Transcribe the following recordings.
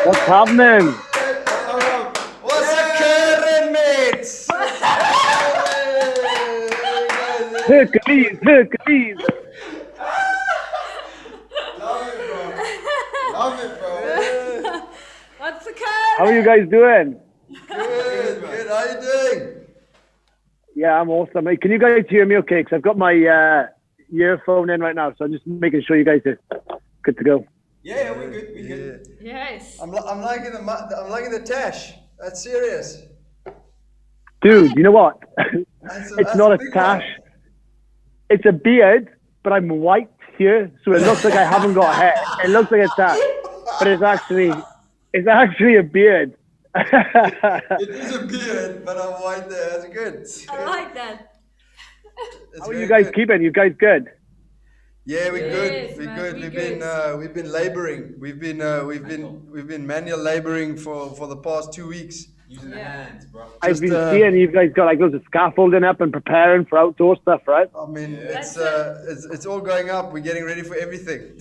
What's happening? What's occurring, mates? Hercules. Love it, bro. What's the code? How are you guys doing? Good. How you doing? Yeah, I'm awesome. Hey, can you guys hear me okay? Because I've got my earphone in right now, so I'm just making sure you guys are good to go. Yeah, we're good. We're good. Yes. I'm liking the tash. That's serious. Dude, you know what? That's It's not a big tash. one. It's a beard, but I'm white here, so it looks like I haven't got hair. It looks like a tash, but it's actually a beard. It is a beard, but I'm white there. That's good. I like that. That's How are very you guys good. keeping? You guys good? Yeah, we're Yes, good. We're man, good. We've been laboring. We've been manual laboring for the past 2 weeks. Using the hands, bro. I've been seeing you guys got like loads of scaffolding up and preparing for outdoor stuff, right? I mean, That's it's all going up. We're getting ready for everything.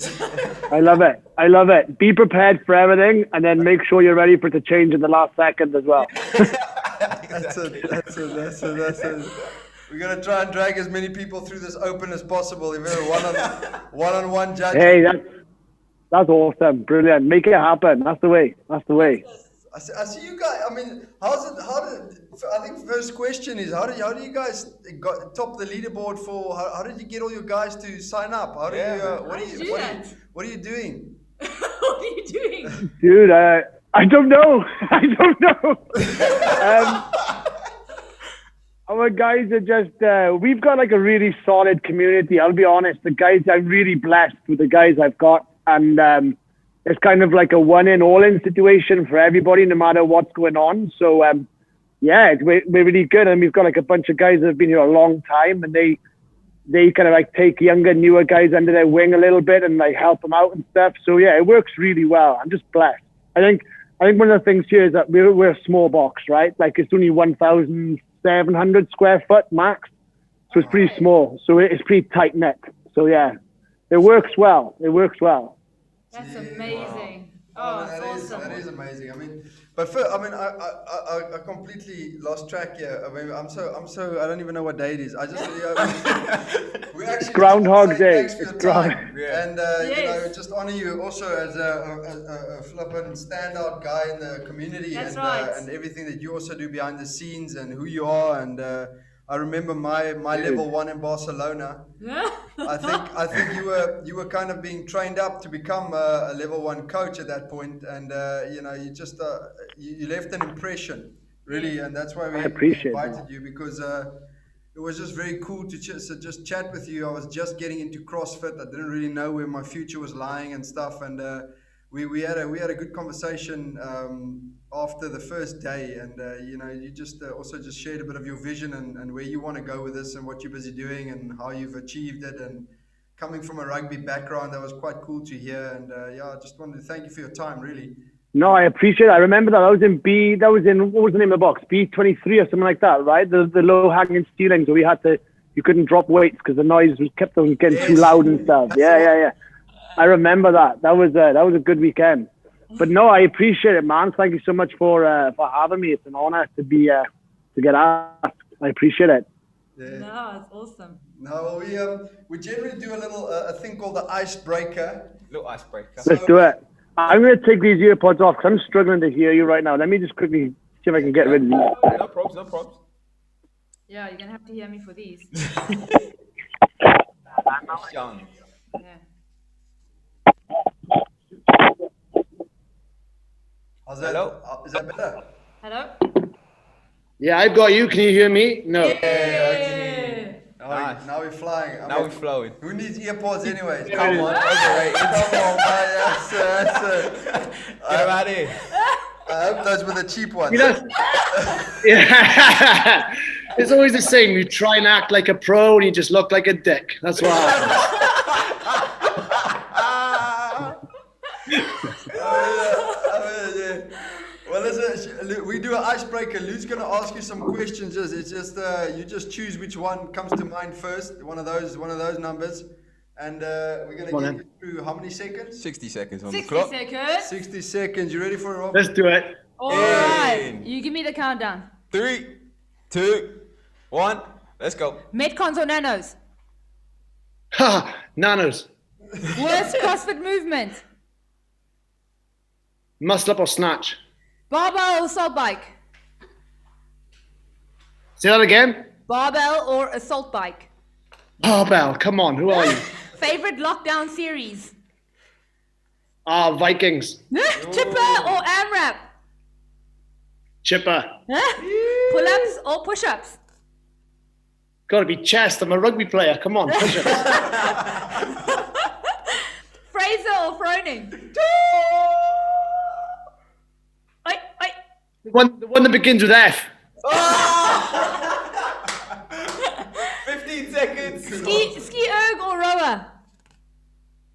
I love it. Be prepared for everything, and then make sure you're ready for it to change in the last second as well. That's it. We're gonna try and drag as many people through this open as possible. If we're one-on-one judging. Hey, that's awesome, brilliant. Make it happen. That's the way. I see you guys. I mean, I think first question is how do you guys top the leaderboard for? How did you get all your guys to sign up? What are you doing? What are you doing? Dude, I don't know. Our guys are just, we've got like a really solid community. I'll be honest, I'm really blessed with the guys I've got. And it's kind of like a one-in, all-in situation for everybody, no matter what's going on. So, we're really good. And we've got like a bunch of guys that have been here a long time, and they kind of like take younger, newer guys under their wing a little bit and like help them out and stuff. So yeah, it works really well. I'm just blessed. I think one of the things here is that we're a small box, right? Like it's only 1,700 square foot max. So it's pretty small. So it's pretty tight knit. So yeah, it works well. That's amazing. Wow. Oh, it's awesome. That is amazing. I mean, but first, I mean, I completely lost track here. I mean, I'm so I don't even know what day it is. I just we actually Groundhog Day. Thanks for your It's time, Yeah. and Yes. just honor you also as a flippin' standout guy in the community, That's and right. and everything that you also do behind the scenes and who you are. And I remember my level 1 in Barcelona. I think you were kind of being trained up to become a level 1 coach at that point, and you just you left an impression really, and that's why we appreciate invited you, because it was just very cool to just chat with you. I was just getting into CrossFit. I didn't really know where my future was lying and stuff, and we had a good conversation after the first day, and you just also just shared a bit of your vision and where you want to go with this and what you're busy doing and how you've achieved it. And coming from a rugby background, that was quite cool to hear. And I just wanted to thank you for your time, really. No, I appreciate it. I remember that. What was the name of the box? B.12 or something like that, right? The low-hanging ceilings where you couldn't drop weights because the noise kept on getting too loud and stuff. Yeah. I remember that. That was a good weekend. But no, I appreciate it, man. Thank you so much for having me. It's an honor to get asked. I appreciate it. Yeah. No, it's awesome. No, we generally do a thing called the Icebreaker. Little icebreaker. Let's do it. I'm going to take these earpods off because I'm struggling to hear you right now. Let me just quickly see if I can get rid of these. No probs. Yeah, you're gonna have to hear me for these. Young. Yeah. How's that? Hello? Is that better? Hello? Yeah, I've got you. Can you hear me? No. Yeah. Nice. Now we're flying. Now we're flowing. Who needs earpods anyways? Come on, overrated. Come on, man. That's Get him out of here. I hope those were the cheap ones. Yeah. It's always the same. You try and act like a pro and you just look like a dick. That's what happens. Well, listen, we do an icebreaker. Lou's going to ask you some questions. You just choose which one comes to mind first. One of those numbers, And we're going Come on, to get you through how many seconds? 60 seconds on the 60 clock. seconds. 60 seconds. You ready for it, Rob? Let's do it. All right. In. You give me the countdown. 3, 2, 1. Let's go. Metcons or nanos? Ha! Nanos. Worst CrossFit movement? Muscle up or snatch. Barbell or assault bike? Say that again. Barbell or assault bike? Barbell. Come on. Who are you? Favorite lockdown series? Vikings. Chipper or AMRAP? Chipper. Pull-ups or push-ups? Gotta be chest. I'm a rugby player. Come on, push it. Fraser or Froning? Oi, oi. The one that begins with F. 15 seconds. Ski erg or rower?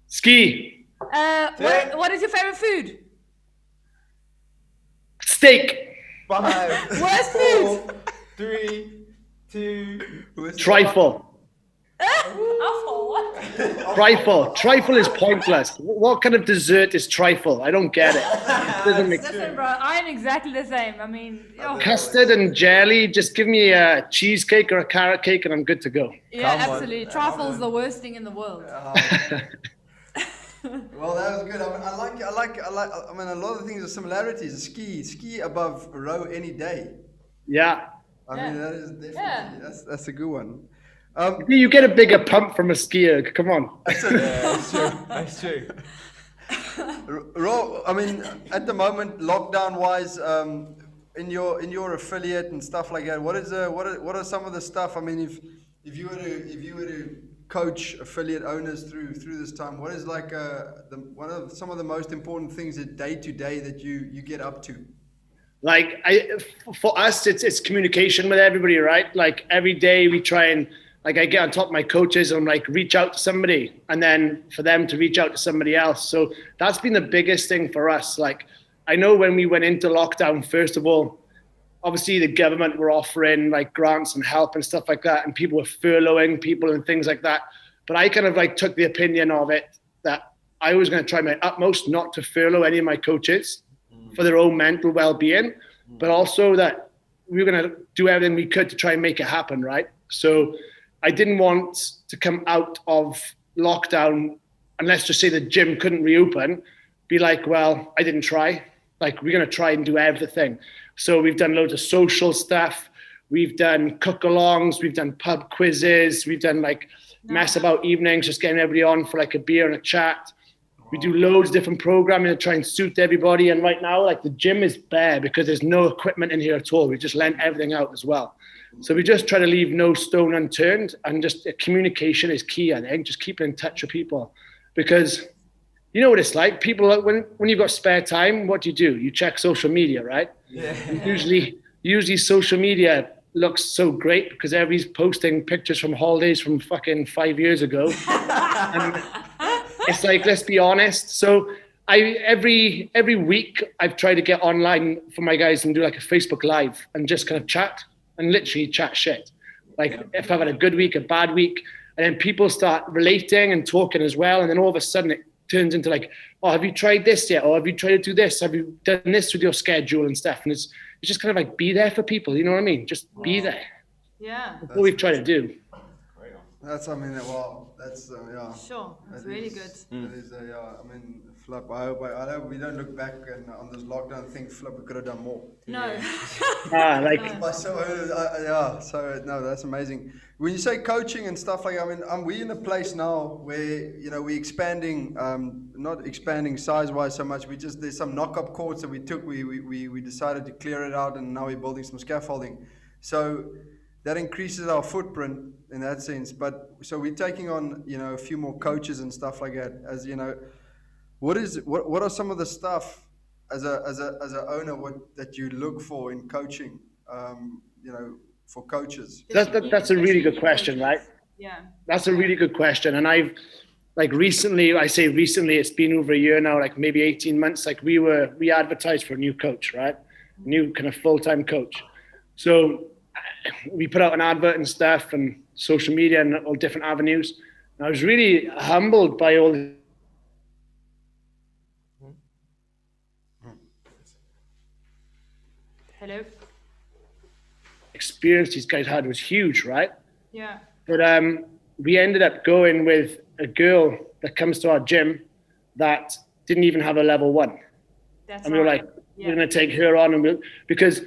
Ski. What is your favorite food? Steak. 5, Worst food? 4, 3, 2. Trifle. Awful. What? Trifle. Trifle is pointless. What kind of dessert is trifle? I don't get it. It doesn't make Listen, bro, I'm exactly the same. I mean, Custard and jelly. Just give me a cheesecake or a carrot cake and I'm good to go. yeah, Come on. absolutely. Trifle's the worst thing in the world. Well, that was good. I mean, a lot of the things are similarities. Ski above row any day. Yeah. I mean, that is definitely, that's a good one. You get a bigger pump from a skier. Come on. Yeah, that's true. Rob, I mean, at the moment, lockdown-wise, in your affiliate and stuff like that, what are some of the stuff? I mean, if you were to coach affiliate owners through this time, what is like some of the most important things day to day that you get up to? Like for us, it's communication with everybody, right? Like every day we try and I get on top of my coaches and like reach out to somebody and then for them to reach out to somebody else. So that's been the biggest thing for us. Like I know when we went into lockdown, first of all, obviously the government were offering like grants and help and stuff like that. And people were furloughing people and things like that. But I kind of like took the opinion of it that I was going to try my utmost not to furlough any of my coaches for their own mental well-being, but also that we were going to do everything we could to try and make it happen, right? So I didn't want to come out of lockdown, and let's just say the gym couldn't reopen, be like, well, I didn't try. Like, we're going to try and do everything. So we've done loads of social stuff. We've done cook-alongs. We've done pub quizzes. We've done like mess about evenings, just getting everybody on for like a beer and a chat. We do loads of different programming to try and suit everybody. And right now, like the gym is bare because there's no equipment in here at all. We just lent everything out as well. So we just try to leave no stone unturned, and just communication is key, I think. Just keeping in touch with people, because you know what it's like. People, when you've got spare time, what do? You check social media, right? Yeah. Usually social media looks so great because everybody's posting pictures from holidays from fucking 5 years ago. And it's like, let's be honest. So every week I've tried to get online for my guys and do like a Facebook Live and just kind of chat and literally chat shit. Like if I've had a good week, a bad week, and then people start relating and talking as well. And then all of a sudden it turns into like, oh, have you tried this yet? Or have you tried to do this? Have you done this with your schedule and stuff? And it's just kind of like be there for people. You know what I mean? Just be there. Yeah. That's what we've tried to do. That's, I mean, wow, that's, yeah. Sure, that's really good. That is, yeah, I mean, Flip, I hope we don't look back and on this lockdown and think, Flip, we could have done more. No. So no, that's amazing. When you say coaching and stuff like that, I mean, we're in a place now where, you know, we're expanding, not expanding size-wise so much. There's some knock-up courts that we took. We decided to clear it out, and now we're building some scaffolding. So that increases our footprint in that sense. But so we're taking on, you know, a few more coaches and stuff like that. As you know, what are some of the stuff as a owner that you look for in coaching? You know, for coaches. That's a really good question, right? Yeah. That's a really good question. And I've like recently, it's been over a year now, like maybe 18 months. Like we advertised for a new coach, right? New kind of full-time coach. So we put out an advert and stuff and social media and all different avenues. I was really humbled by all the Hello? experience these guys had was huge, right? Yeah. But we ended up going with a girl that comes to our gym that didn't even have a level 1. That's And we were right. like, we're going to take her on. And because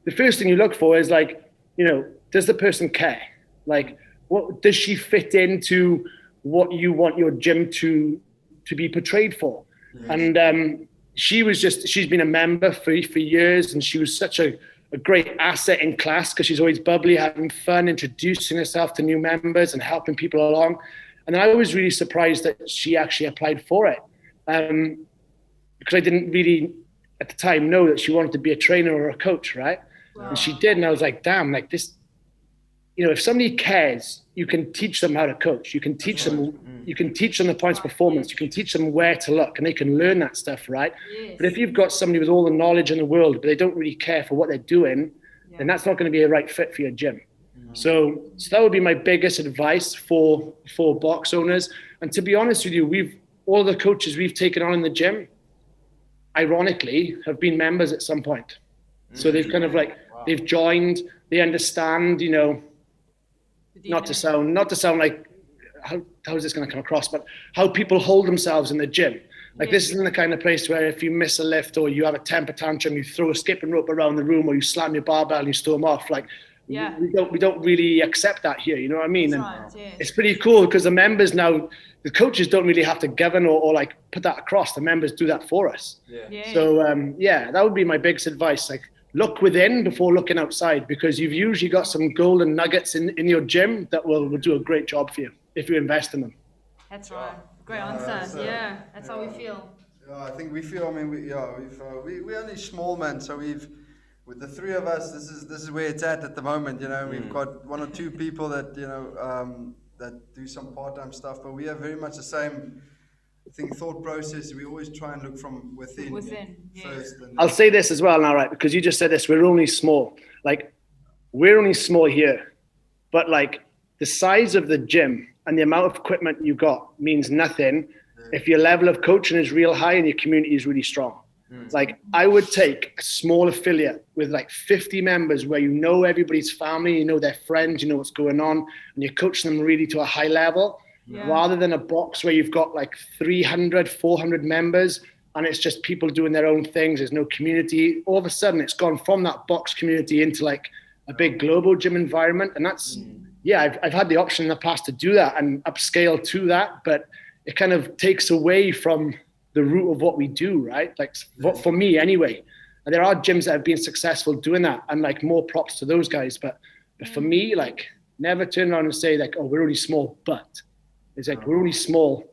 the first thing you look for is like, you know, does the person care? Like, what does she fit into what you want your gym to be portrayed for? Yes. And she's been a member for years, and she was such a great asset in class because she's always bubbly, having fun, introducing herself to new members and helping people along. And then I was really surprised that she actually applied for it. Because I didn't really, at the time, know that she wanted to be a trainer or a coach, right? Wow. And she did, and I was like, damn, like this, you know, if somebody cares, you can teach them how to coach. You can teach them, you can teach them the points of performance. You can teach them where to look, and they can learn that stuff, right? Yes. But if you've got somebody with all the knowledge in the world, but they don't really care for what they're doing, then that's not going to be a right fit for your gym. So that would be my biggest advice for box owners. And to be honest with you, all the coaches we've taken on in the gym, ironically, have been members at some point. So they've kind of like, they've joined, they understand, you know, not to sound like, how is this going to come across, but how people hold themselves in the gym. Like this isn't the kind of place where if you miss a lift or you have a temper tantrum, you throw a skipping rope around the room or you slam your barbell and you storm off. Like, we don't really accept that here, you know what I mean? And it's pretty cool because the members now, the coaches don't really have to govern or like put that across. The members do that for us. So that would be my biggest advice. Like, look within before looking outside, because you've usually got some golden nuggets in your gym that will do a great job for you if you invest in them. That's right. Great answer. That's how we feel. Yeah, I think we feel. I mean, we're only small, man. So with the three of us, this is where it's at the moment. You know, we've got one or two people that that do some part-time stuff, but we have very much the same thought process. We always try and look from within first. I'll say this as well now, right? Because you just said this, we're only small. Like, we're only small here, but like the size of the gym and the amount of equipment you got means nothing if your level of coaching is real high and your community is really strong. Like, I would take a small affiliate with like 50 members where you know everybody's family, you know their friends, you know what's going on, and you coach them really to a high level. Rather than a box where you've got like 300, 400 members and it's just people doing their own things. There's no community. All of a sudden it's gone from that box community into like a big global gym environment. And that's, I've had the option in the past to do that and upscale to that, but it kind of takes away from the root of what we do, right? Like for me anyway. And there are gyms that have been successful doing that, and like more props to those guys. But for me, like, never turn around and say like, oh, we're only small, but it's like, we're only small.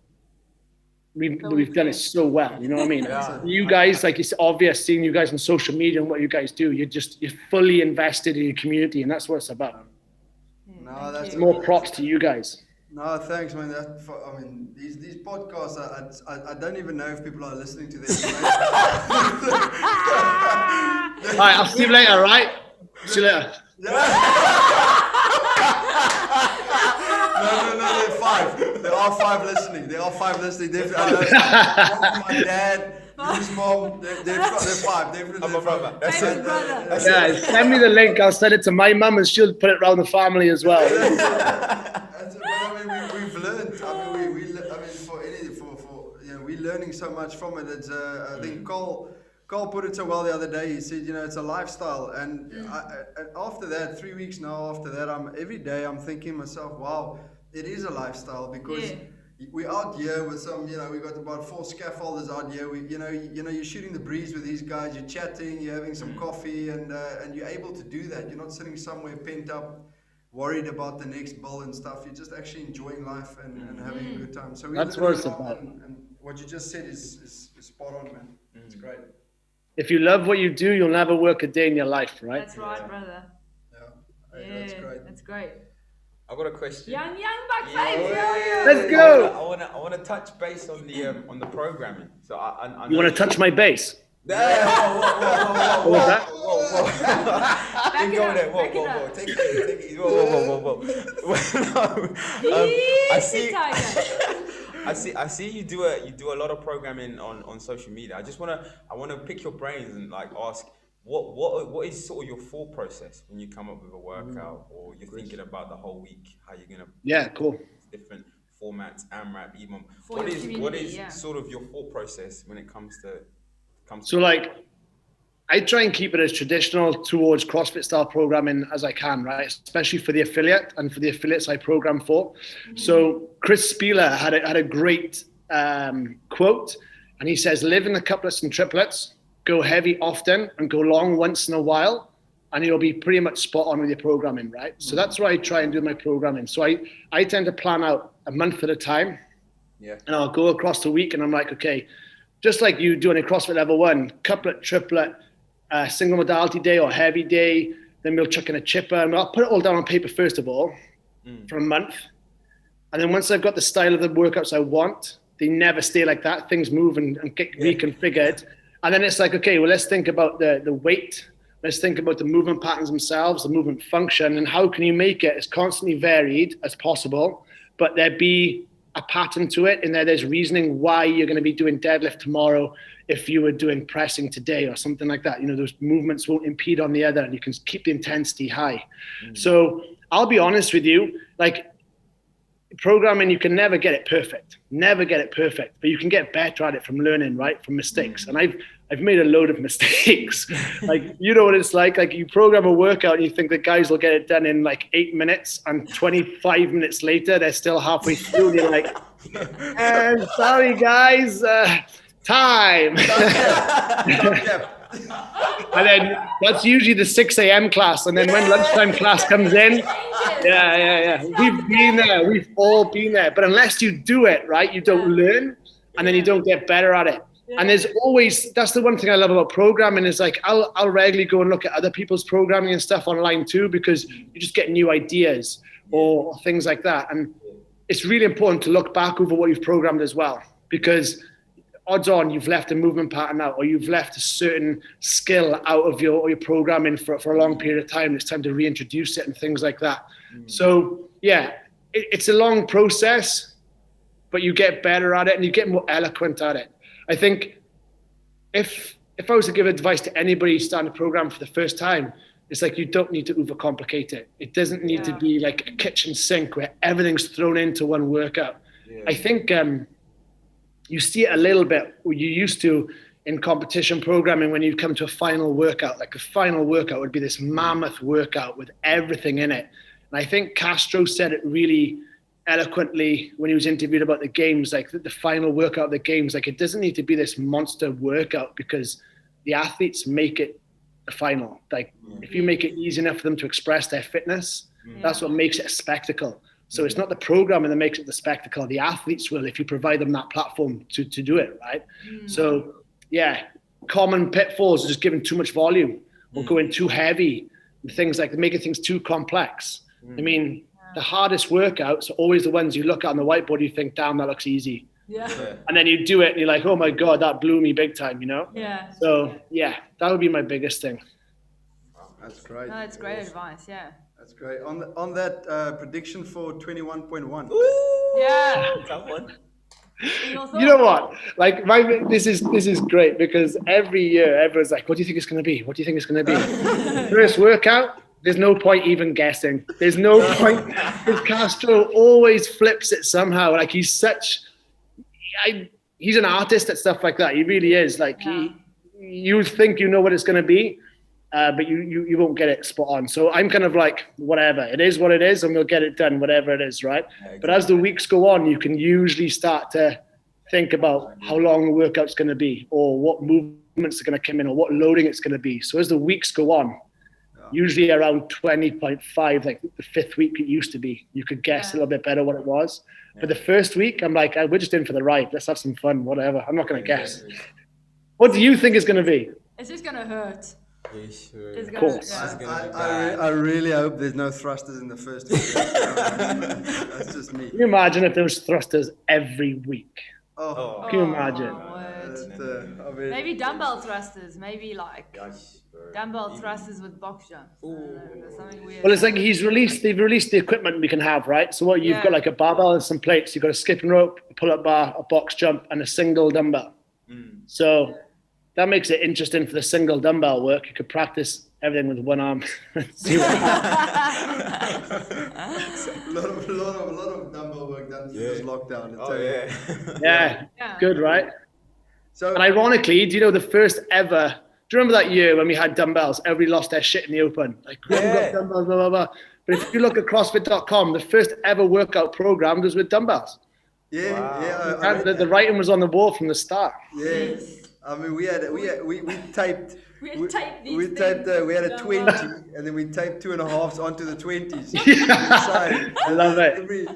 We've done it so well, you know what I mean? You guys, like, it's obvious seeing you guys on social media and what you guys do. You're fully invested in your community, and that's what it's about. No, that's more props to you guys. No, thanks, man. These podcasts, I don't even know if people are listening to this. All right, I'll see you later, all right? See you later. No, there are five. There are five listening. Definitely. My dad, his mom, they're five. Definitely. I'm a brother. That's it. Brother. Yeah, send me the link. I'll send it to my mum and she'll put it around the family as well. We've learned. We're learning so much from it. It's I think Cole put it so well the other day. He said, it's a lifestyle, and after that, 3 weeks now after that, every day I'm thinking to myself, wow, it is a lifestyle, because we're out here with some, we got about 4 scaffolders out here. You're shooting the breeze with these guys. You're chatting. You're having some coffee, and you're able to do that. You're not sitting somewhere pent up, worried about the next bill and stuff. You're just actually enjoying life and having a good time. So that's what it's about. And what you just said is spot on, man. It's great. If you love what you do, you'll never work a day in your life, right? That's right, brother. That's great. That's great. I've got a question. Young back five. Let's go. I want to touch base on the programming. So I you want to touch my base? What was that? Keep going there. Whoa. Take it easy. Whoa. Easy, Tiger. I see you do a lot of programming on social media. I wanna pick your brains and like ask what is sort of your thought process when you come up with a workout or you're thinking about the whole week, how you're gonna cool. different formats, AMRAP, EMOM. For What your is community, sort of your thought process when it comes to So like, I try and keep it as traditional towards CrossFit style programming as I can, right? Especially for the affiliate and for the affiliates I program for. So Chris Spieler had a great quote, and he says, live in the couplets and triplets, go heavy often and go long once in a while, and you'll be pretty much spot on with your programming, right? So that's what I try and do my programming. So I tend to plan out a month at a time. Yeah. And I'll go across the week and I'm like, okay, just like you doing a CrossFit level 1, couplet, triplet, single modality day or heavy day, then we'll chuck in a chipper, and I'll put it all down on paper first of all for a month. And then once I've got the style of the workouts I want, they never stay like that. Things move and get reconfigured. And then it's like, okay, well, let's think about the weight. Let's think about the movement patterns themselves, the movement function, and how can you make it as constantly varied as possible, but there be a pattern to it, and there's reasoning why you're going to be doing deadlift tomorrow if you were doing pressing today or something like that. You know, those movements won't impede on the other, and you can keep the intensity high. So I'll be honest with you, like programming, you can never get it perfect, but you can get better at it from learning, right? From mistakes. And I've made a load of mistakes. Like, you know what it's like you program a workout and you think the guys will get it done in like 8 minutes, and 25 minutes later, they're still halfway through. And you're like, sorry guys, time. And then that's usually the 6 a.m. class. And then when lunchtime class comes in, yeah. We've been there. We've all been there. But unless you do it, right, you don't learn, and then you don't get better at it. Yeah. And there's always, that's the one thing I love about programming is like, I'll regularly go and look at other people's programming and stuff online too, because you just get new ideas or things like that. And it's really important to look back over what you've programmed as well, because odds on you've left a movement pattern out, or you've left a certain skill out of your programming for a long period of time. It's time to reintroduce it and things like that. So yeah, it's a long process, but you get better at it and you get more eloquent at it. I think if I was to give advice to anybody starting a program for the first time, it's like, you don't need to overcomplicate it. It doesn't need to be like a kitchen sink where everything's thrown into one workout. Yeah. I think you see it a little bit where you used to in competition programming when you come to a final workout. Like a final workout would be this mammoth workout with everything in it. And I think Castro said it really eloquently when he was interviewed about the games, like the final workout of the games, like it doesn't need to be this monster workout because the athletes make it the final. Like if you make it easy enough for them to express their fitness, that's what makes it a spectacle. So it's not the programming that makes it the spectacle. The athletes will, if you provide them that platform to do it, right? So yeah, common pitfalls are just giving too much volume or going too heavy, and things like making things too complex. I mean, the hardest workouts are always the ones you look at on the whiteboard, you think, damn, that looks easy. Yeah. And then you do it and you're like, oh my God, that blew me big time, you know? Yeah. So yeah, that would be my biggest thing. That's great. No, it's great advice, yeah. That's great. On that prediction for 21.1. Yeah. That one. You know what? Like this is great because every year everyone's like, what do you think it's going to be? What do you think it's going to be? First workout, there's no point even guessing. There's no point. Because Castro always flips it somehow. Like he's an artist at stuff like that. He really is. Like you think you know what it's going to be, but you won't get it spot on. So I'm kind of like, whatever. It is what it is, and we'll get it done, whatever it is, right? Yeah, exactly. But as the weeks go on, you can usually start to think about how long the workout's going to be, or what movements are going to come in, or what loading it's going to be. So as the weeks go on, usually around 20.5, like the 5th week it used to be, you could guess a little bit better what it was. But the first week, I'm like, we're just in for the ride. Let's have some fun, whatever. I'm not going to guess. What do you think it's going to be? It's just going to hurt. Of course. I really hope there's no thrusters in the first week. That's just me. Can you imagine if there was thrusters every week? Can you imagine? Maybe dumbbell thrusters, maybe like Dumbbell thrusters with box jumps. I don't know, there's something weird. Well, it's like they've released the equipment we can have, right? So what you've got like a barbell and some plates. You've got a skipping rope, a pull-up bar, a box jump, and a single dumbbell. So that makes it interesting for the single dumbbell work. You could practice everything with one arm. See what a lot of dumbbell work done through this lockdown. yeah, good, right? So, and ironically, do you know the first ever? Do you remember that year when we had dumbbells? Everybody lost their shit in the open. Like, we've got dumbbells, blah, blah, blah. But if you look at CrossFit.com, the first ever workout program was with dumbbells. The writing was on the wall from the start. Yes. I mean, we taped. We had a 20, and then we taped 2.5s onto the 20s. I love it.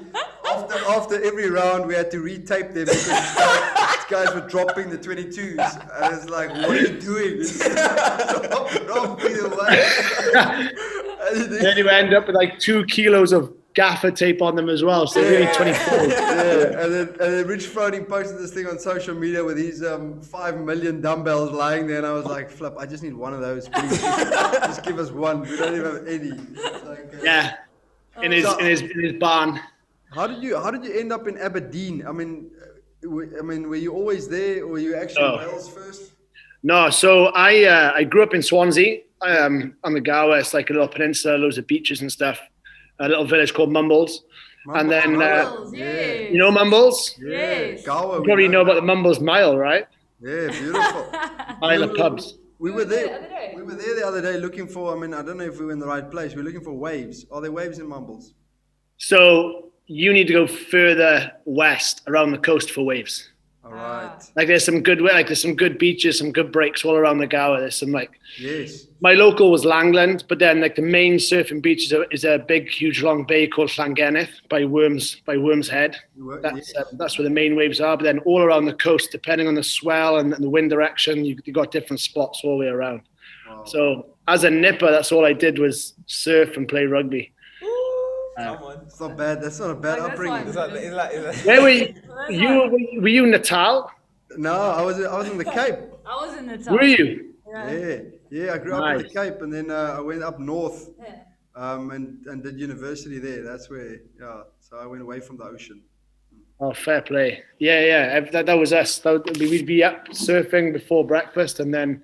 After every round, we had to retape them because these guys were dropping the 22s, and it's like, what are you doing? Drop me away. Then you end up with like 2 kilos of gaffer tape on them as well, so really 24. And then Rich Froning posted this thing on social media with his 5 million dumbbells lying there, and I was like, Flip, I just need one of those, please. Just give us one. We don't even have any. It's like, in his barn. How did you end up in Aberdeen? I mean, were you always there, or were you actually in Wales first? No, so I grew up in Swansea, on the Gower. It's like a little peninsula, loads of beaches and stuff. A little village called Mumbles. And then, you know Mumbles? Yes. Gower, you probably know about the Mumbles Mile, right? Yeah, beautiful. Mile of pubs. We were there. We were there the other day looking for. I mean, I don't know if we were in the right place. We're looking for waves. Are there waves in Mumbles? So you need to go further west around the coast for waves. All right. Like there's some good beaches, some good breaks all around the Gower. There's some yes. My local was Langland, but then like the main surfing beach is a big, huge, long bay called Llangennith by Worm's Head. That's where the main waves are. But then all around the coast, depending on the swell and the wind direction, you got different spots all the way around. Wow. So as a nipper, that's all I did was surf and play rugby. It's not bad. That's not a bad upbringing. Where were you? Were you Natal? No, I was in the Cape. I was in Natal. Were you? Yeah. I grew up in the Cape, and then I went up north, and did university there. That's where, so I went away from the ocean. Oh, fair play. Yeah. That was us. We'd be up surfing before breakfast, and then,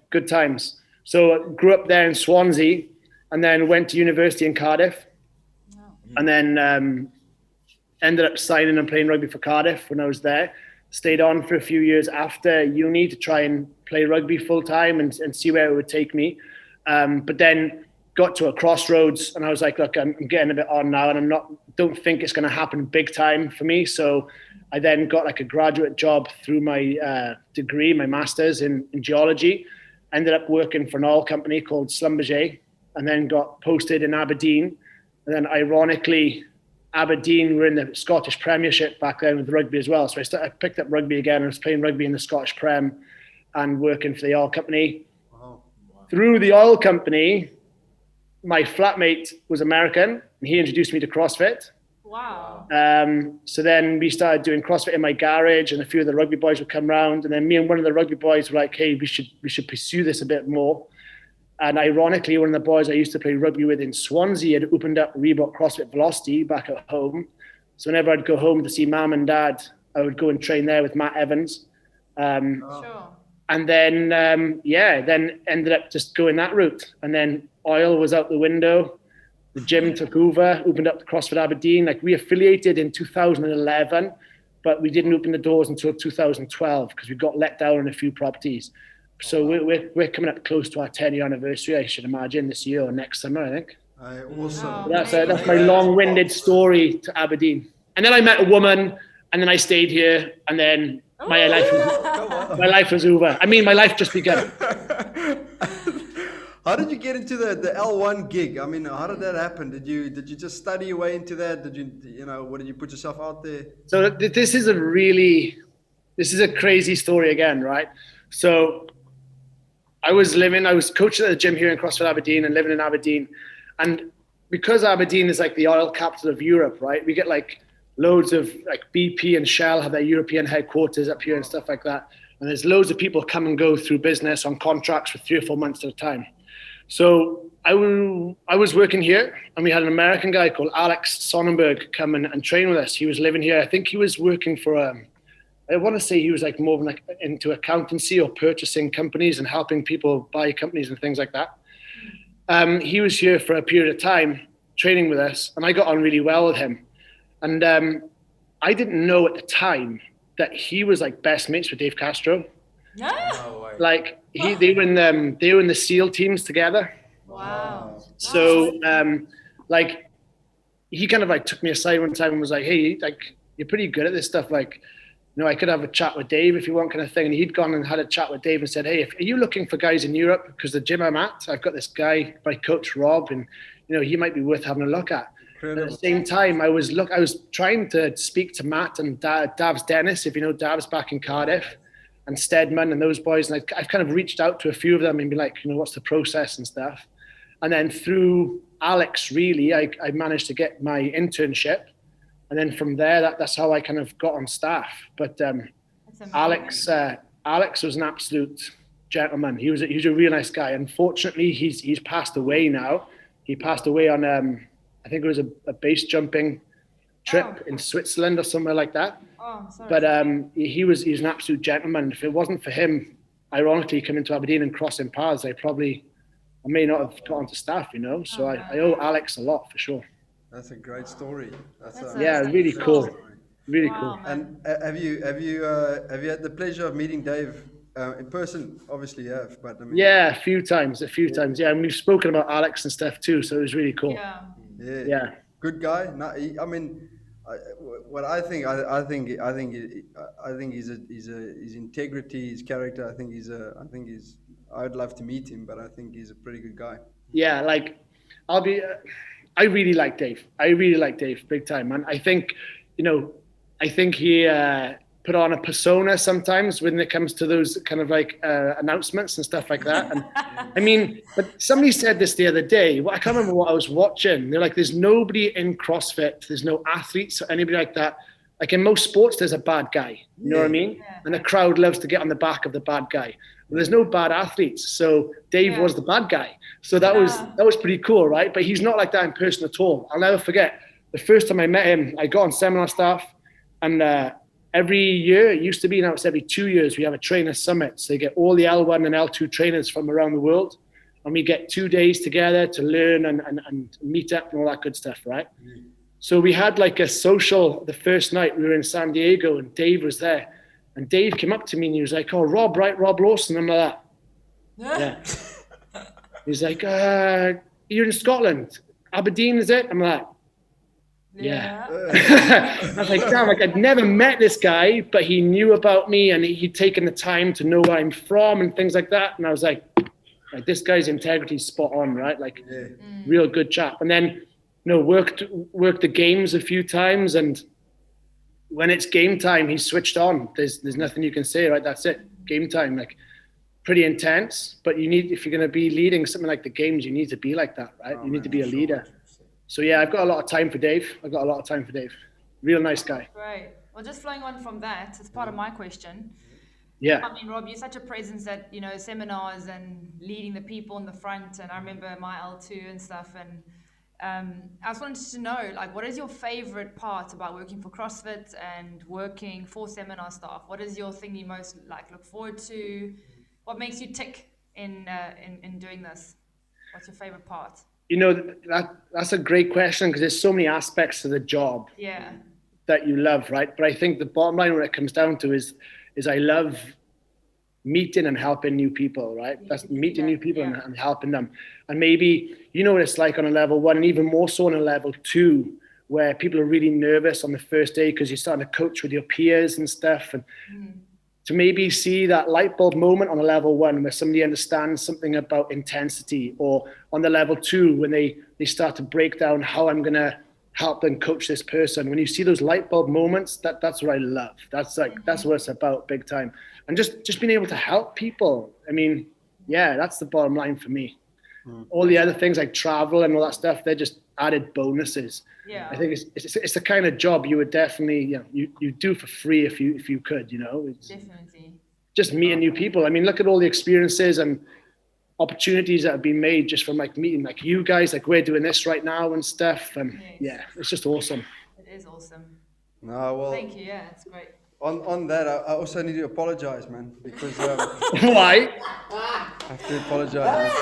good times. So I grew up there in Swansea, and then went to university in Cardiff. And then ended up signing and playing rugby for Cardiff when I was there. Stayed on for a few years after uni to try and play rugby full time and see where it would take me. But then got to a crossroads and I was like, look, I'm getting a bit on now and don't think it's going to happen big time for me. So I then got like a graduate job through my degree, my master's in geology. Ended up working for an oil company called Schlumberger and then got posted in Aberdeen. And then ironically, Aberdeen were in the Scottish Premiership back then with rugby as well. So I picked up rugby again. I was playing rugby in the Scottish Prem and working for the oil company. Wow. Through the oil company, my flatmate was American and he introduced me to CrossFit. Wow. So then we started doing CrossFit in my garage and a few of the rugby boys would come round. And then me and one of the rugby boys were like, hey, we should pursue this a bit more. And ironically, one of the boys I used to play rugby with in Swansea had opened up Reebok CrossFit Velocity back at home. So whenever I'd go home to see mum and dad, I would go and train there with Matt Evans. Sure. And then, then ended up just going that route. And then oil was out the window. The gym took over, opened up the CrossFit Aberdeen. Like we affiliated in 2011, but we didn't open the doors until 2012 because we got let down on a few properties. So we're coming up close to our 10-year anniversary, I should imagine, this year or next summer, I think. Awesome. That's my long-winded story to Aberdeen. And then I met a woman, and then I stayed here, and then my life was over. I mean, my life just began. How did you get into the L1 gig? I mean, how did that happen? Did you just study your way into that? Did what did you put yourself out there? So this is a crazy story again, right? So I was coaching at the gym here in CrossFit Aberdeen and living in Aberdeen. And because Aberdeen is like the oil capital of Europe, right? We get like loads of like BP and Shell have their European headquarters up here and stuff like that. And there's loads of people come and go through business on contracts for 3 or 4 months at a time. So I was working here, and we had an American guy called Alex Sonnenberg come and train with us. He was living here. I think he was working for I want to say he was like more like into accountancy or purchasing companies and helping people buy companies and things like that. He was here for a period of time training with us, and I got on really well with him. And I didn't know at the time that he was like best mates with Dave Castro. No. Like they were in the SEAL teams together. Wow. So like he kind of like took me aside one time and was like, hey, like you're pretty good at this stuff. Like, you know, I could have a chat with Dave if you want, kind of thing. And he'd gone and had a chat with Dave and said, hey, are you looking for guys in Europe? Because the gym I'm at, I've got this guy, my coach Rob, and you know, he might be worth having a look at. At the same time, I was trying to speak to Matt and Davs Dennis, if you know Davs back in Cardiff, and Stedman and those boys. And I've kind of reached out to a few of them and be like, you know, what's the process and stuff. And then through Alex, really, I managed to get my internship. And then from there, that's how I kind of got on staff. But Alex was an absolute gentleman. He was a real nice guy. Unfortunately, he's passed away now. He passed away on I think it was a base jumping trip in Switzerland or somewhere like that. Oh, sorry. But he's an absolute gentleman. If it wasn't for him, ironically, coming to Aberdeen and crossing paths, I may not have got onto staff, you know. So I owe Alex a lot for sure. That's a great story. Really cool. Really cool. And have you had the pleasure of meeting Dave in person? Obviously, you have. But I mean, yeah, a few times. Yeah, and we've spoken about Alex and stuff too. So it was really cool. Yeah. Good guy. No, I mean, I think his integrity, his character. I think I'd love to meet him, but I think he's a pretty good guy. Yeah, like I really like Dave. Big time, man. I think he put on a persona sometimes when it comes to those kind of like announcements and stuff like that. And I mean, but somebody said this the other day. I can't remember what I was watching. They're like, there's nobody in CrossFit. There's no athletes or anybody like that. Like in most sports, there's a bad guy. You know what I mean? Yeah. And the crowd loves to get on the back of the bad guy. Well, there's no bad athletes. So Dave was the bad guy. So that was pretty cool, right? But he's not like that in person at all. I'll never forget the first time I met him. I got on seminar staff, and every year, it used to be, now it's every 2 years, we have a trainer summit. So they get all the L1 and L2 trainers from around the world. And we get 2 days together to learn and meet up and all that good stuff, right? Mm. So we had like a social the first night. We were in San Diego and Dave was there. And Dave came up to me and he was like, oh, Rob, right? Rob Lawson. I'm like, yeah. He's like, you're in Scotland. Aberdeen, is it? I'm like, yeah. I was like, damn, like I'd never met this guy, but he knew about me and he'd taken the time to know where I'm from and things like that. And I was like this guy's integrity's spot on, right? Like real good chap. And then, worked the games a few times, and when it's game time, he's switched on. There's nothing you can say, right? That's it. Game time, like pretty intense, but if you're going to be leading something like the games, you need to be like that, right? You need to be a leader. So yeah, I've got a lot of time for Dave. Real nice guy. Right. Well, just flowing on from that, it's part of my question. Yeah. I mean, Rob, you're such a presence at, seminars and leading the people in the front. And I remember my L2 and stuff. And I just wanted to know, like, what is your favorite part about working for CrossFit and working for seminar staff? What is your thing you most look forward to? What makes you tick in doing this? What's your favorite part? That's a great question, because there's so many aspects to the job that you love, right? But I think the bottom line, when it comes down to is I love meeting and helping new people, right? That's meeting new people and helping them. And maybe, what it's like on a level 1, and even more so on a level 2, where people are really nervous on the first day because you're starting to coach with your peers and stuff. And to maybe see that light bulb moment on a level 1 where somebody understands something about intensity, or on the level 2 when they start to break down how I'm going to help them coach this person. When you see those light bulb moments, that's what I love. That's what it's about, big time. And just being able to help people. I mean, that's the bottom line for me. All the other things like travel and all that stuff, they're just added bonuses. Yeah. I think it's the kind of job you would definitely, you do for free if you could, It's, definitely. just meeting new people. I mean, look at all the experiences and opportunities that have been made just from like meeting like you guys, like we're doing this right now and stuff. And yeah, it's just awesome. It is awesome. No, well, Thank you. Yeah, it's great. on that, I also need to apologize, man, because Why? I have to apologize.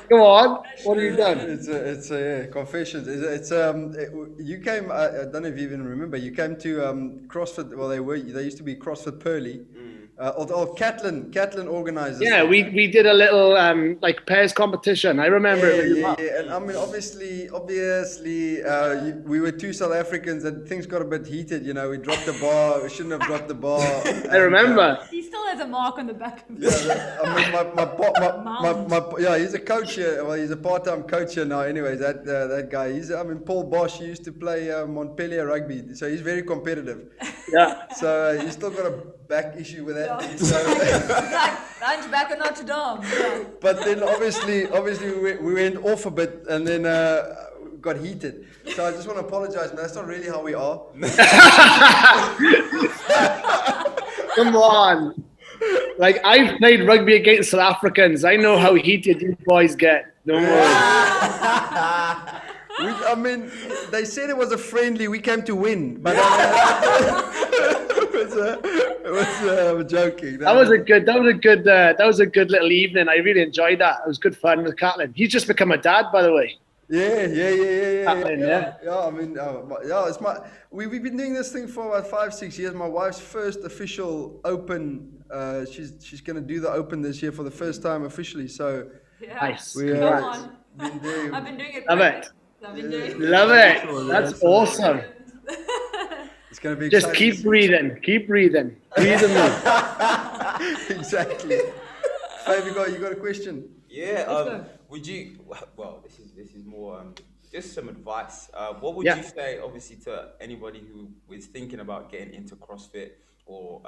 Come on. What have you done? It's confessions. You came. I don't know if you even remember. You came to CrossFit. Well, they used to be CrossFit Pearly. Catlin organized this. Yeah, we did a little like pairs competition. I remember it really well. Yeah. And I mean, obviously, we were two South Africans, and things got a bit heated. You know, we dropped the bar. We shouldn't have dropped the bar. I remember. He still has a mark on the back of He's a coach here. Well, he's a part-time coach here now. Anyways, that guy. Paul Bosch used to play Montpellier rugby, so he's very competitive. Yeah. So he's still got a back issue with that. So, Lunch back at Notre Dame. Yeah. but then obviously we went off a bit and then got heated. So I just want to apologize, man. That's not really how we are. Come on. Like, I've played rugby against South Africans. I know how heated you boys get. Don't worry. They said it was a friendly. We came to win, but I'm joking. That was a good little evening. I really enjoyed that. It was good fun with Catlin. He's just become a dad, by the way. Yeah. Catlin, yeah. We've been doing this thing for about 5-6 years. My wife's first official Open. She's going to do the Open this year for the first time officially. So Yeah. Nice. we Come on. been doing. I've been doing it. Love it. I've been doing it. Love it. That's awesome. It's going to be Just exciting. keep breathing. Keep breathing. Breathe and move. Exactly. Fav, you got a question? Yeah. Would you? Well, this is more just some advice. What would Yeah. you say, obviously, to anybody who is thinking about getting into CrossFit, or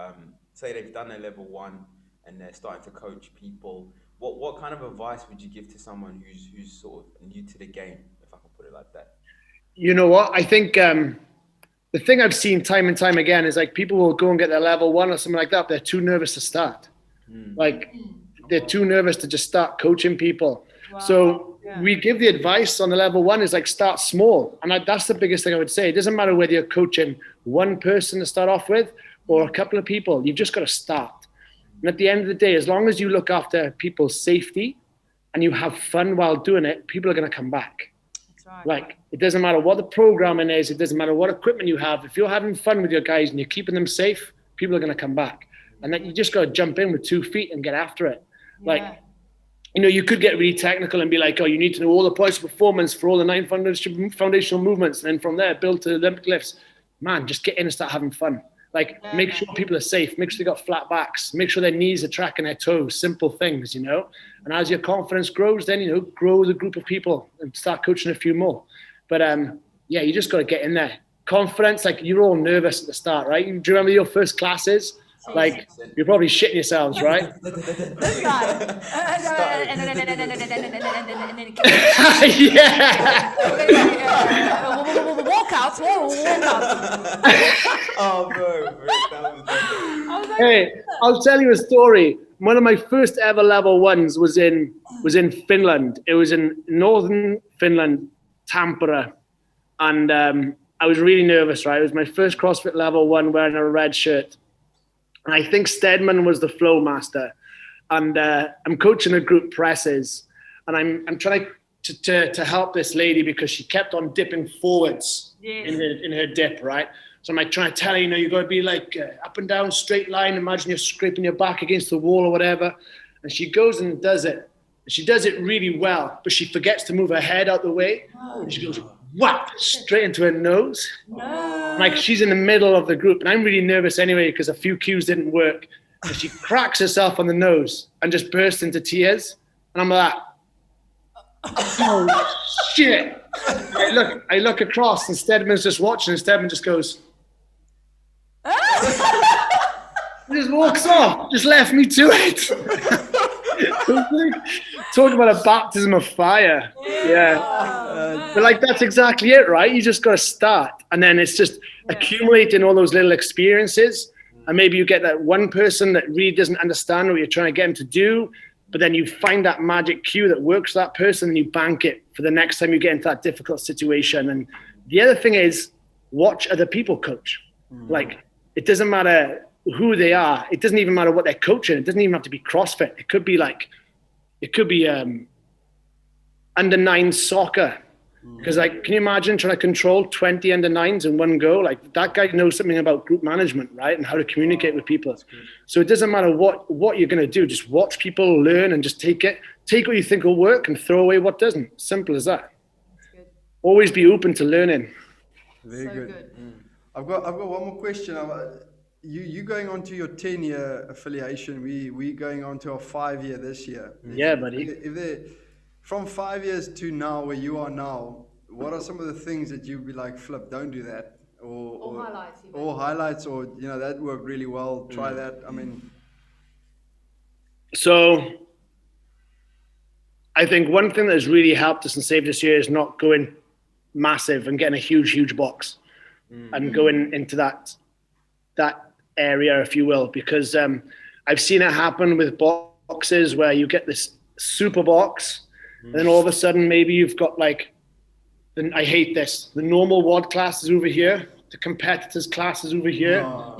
say they've done their level 1 and they're starting to coach people? What kind of advice would you give to someone who's sort of new to the game, if I can put it like that? You know what? I think the thing I've seen time and time again is like people will go and get their level 1 or something like that. They're too nervous to start. Like they're too nervous to just start coaching people. Wow. So Yeah. we give the advice on the level 1 is like start small. And that's the biggest thing I would say. It doesn't matter whether you're coaching one person to start off with or a couple of people. You've just got to start. And at the end of the day, as long as you look after people's safety and you have fun while doing it, people are going to come back. That's right. Like, it doesn't matter what the programming is. It doesn't matter what equipment you have. If you're having fun with your guys and you're keeping them safe, people are going to come back. And then you just got to jump in with 2 feet and get after it. Like, Yeah. you know, you could get really technical and be like, oh, you need to know all the points of performance for all the 9 foundational movements. And then from there, build to Olympic lifts. Man, just get in and start having fun. Like, make sure people are safe. Make sure they got flat backs. Make sure their knees are tracking their toes. Simple things, you know. And as your confidence grows, then, you know, grow the group of people and start coaching a few more. But, yeah, you just got to get in there. Confidence, like, you're all nervous at the start, right? Do you remember your first classes? Like, you're probably shitting yourselves, right? This guy. And then Yeah. walkouts. Oh, bro, that was Hey, I'll tell you a story. One of my first ever level 1s was in Finland. It was in northern Finland, Tampere. And I was really nervous, right? It was my first CrossFit level 1 wearing a red shirt. And I think Stedman was the flow master. And I'm coaching a group presses. And I'm trying to help this lady because she kept on dipping forwards in her dip, right? So I'm like trying to tell her, you know, you got to be like up and down, straight line. Imagine you're scraping your back against the wall or whatever. And she goes and does it. And she does it really well, but she forgets to move her head out the way. And she goes, whap, straight into her nose. No. Like she's in the middle of the group. And I'm really nervous anyway because a few cues didn't work. And she cracks herself on the nose and just bursts into tears. And I'm like, oh, shit. I look across and Stedman's just watching and Stedman just goes, he just walks off, just left me to it. Talking about a baptism of fire. Yeah. But like, that's exactly it, right? You just got to start. And then it's just accumulating all those little experiences. And maybe you get that one person that really doesn't understand what you're trying to get them to do, but then you find that magic cue that works for that person and you bank it for the next time you get into that difficult situation. And the other thing is, watch other people coach. Like, it doesn't matter who they are. It doesn't even matter what they're coaching. It doesn't even have to be CrossFit. It could be under 9 soccer. Because like, can you imagine trying to control 20 under 9s in one go? Like, that guy knows something about group management, right? And how to communicate with people. So it doesn't matter what you're going to do. Just watch people learn and just take what you think will work and throw away what doesn't. Simple as that. Always be open to learning. Very good. I've got one more question. You going on to your 10-year affiliation. We going on to our 5-year this year. Yeah, buddy. If from 5 years to now, where you are now, what are some of the things that you'd be like, Flip, don't do that? Or highlights. Even. Or highlights, or, you know, that worked really well. Try that. I mean. So I think one thing that has really helped us and saved us here is not going massive and getting a huge box and going into that area, if you will, because I've seen it happen with boxes where you get this super box. And then all of a sudden, maybe you've got like, I hate this, the normal WOD class is over here, the competitors class is over here, over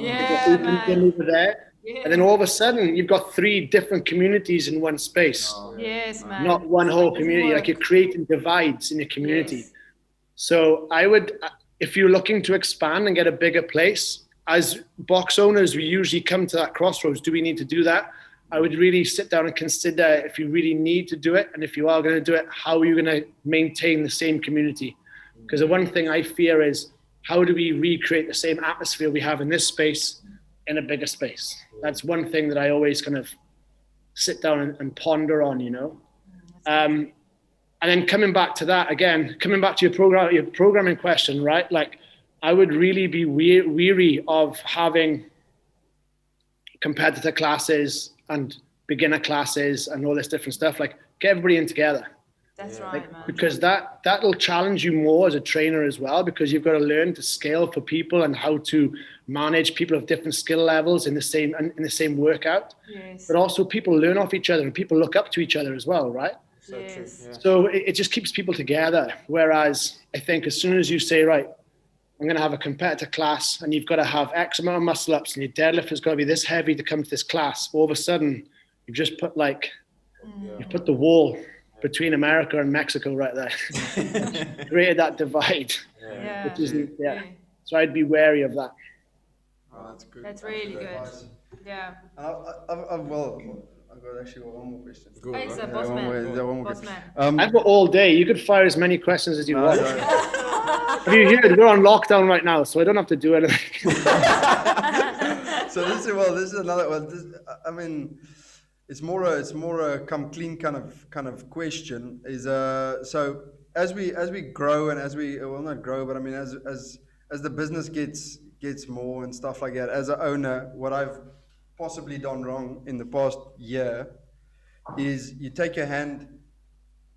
there. Yeah. And then all of a sudden, you've got 3 different communities in one space. Yes, man. Not one whole community, like you're creating divides in your community. Yes. So I would, if you're looking to expand and get a bigger place, as box owners, we usually come to that crossroads. Do we need to do that? I would really sit down and consider if you really need to do it. And if you are going to do it, how are you going to maintain the same community? Because the one thing I fear is, how do we recreate the same atmosphere we have in this space in a bigger space? That's one thing that I always kind of sit down and ponder on, you know? And then coming back to that again, coming back to your programming question, right? Like, I would really be weary of having competitor classes and beginner classes and all this different stuff. Like, get everybody in together. That's right, like, man. Because that'll challenge you more as a trainer as well, because you've got to learn to scale for people and how to manage people of different skill levels in the same workout. Yes. But also people learn off each other and people look up to each other as well, right? So true. Yeah. So it just keeps people together. Whereas I think as soon as you say, right, I'm going to have a competitor class and you've got to have X amount of muscle ups and your deadlift has got to be this heavy to come to this class, all of a sudden you've just put you've put the wall between America and Mexico right there. Created that divide. Yeah. Which isn't, So I'd be wary of that. Oh, that's good. That's really good. Advice. Yeah. I've got actually one more question. Hey, sir, Yeah, boss one man. more Boss question. man. I've got all day. You could fire as many questions as you want. Have you heard? We're on lockdown right now, so I don't have to do anything. So this is another one. I mean, it's more a come clean kind of question. Is so as we grow and as we not grow, but I mean as the business gets more and stuff like that. As an owner, what I've possibly done wrong in the past year is you take your hand